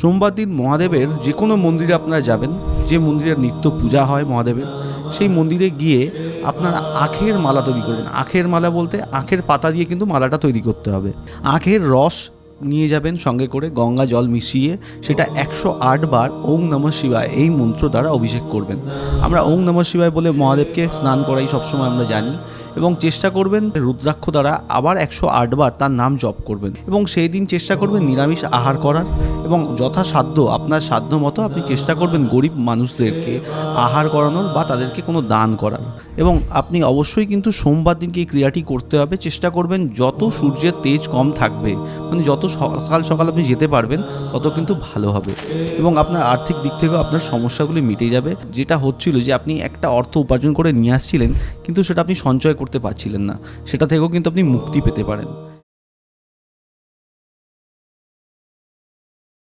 সোমবার দিন মহাদেবের যে কোনো মন্দিরে আপনারা যাবেন, যে মন্দিরে নিত্য পূজা হয় মহাদেবের, সেই মন্দিরে গিয়ে আপনারা আখের মালা তৈরি করবেন। আখের মালা বলতে আখের পাতা দিয়ে কিন্তু মালাটা তৈরি করতে হবে। আখের রস নিয়ে যাবেন সঙ্গে করে, গঙ্গা জল মিশিয়ে সেটা 108 বার ওং নমঃ শিবায় এই মন্ত্র দ্বারা অভিষেক করবেন। আমরা ওং নমঃ শিবায় বলে মহাদেবকে স্নান করাই সবসময় আমরা জানি, এবং চেষ্টা করবেন রুদ্রাক্ষ দ্বারা আবার 108 বার তার নাম জপ করবেন। এবং সেই দিন চেষ্টা করবেন নিরামিষ আহার করার, এবং যথাসাধ্য আপনার সাধ্য মতো আপনি চেষ্টা করবেন গরিব মানুষদেরকে আহার করানোর বা তাদেরকে কোনো দান করার। এবং আপনি অবশ্যই কিন্তু সোমবার দিনকে এই ক্রিয়াটি করতে হবে। চেষ্টা করবেন যত সূর্যের তেজ কম থাকবে, মানে যত সকাল সকাল আপনি যেতে পারবেন তত কিন্তু ভালো হবে, এবং আপনার আর্থিক দিক থেকেও আপনার সমস্যাগুলি মিটে যাবে। যেটা হচ্ছিল যে আপনি একটা অর্থ উপার্জন করে নিয়ে আসছিলেন কিন্তু সেটা আপনি সঞ্চয় করতে পারছিলেন না, সেটা থেকেও কিন্তু আপনি মুক্তি পেতে পারেন।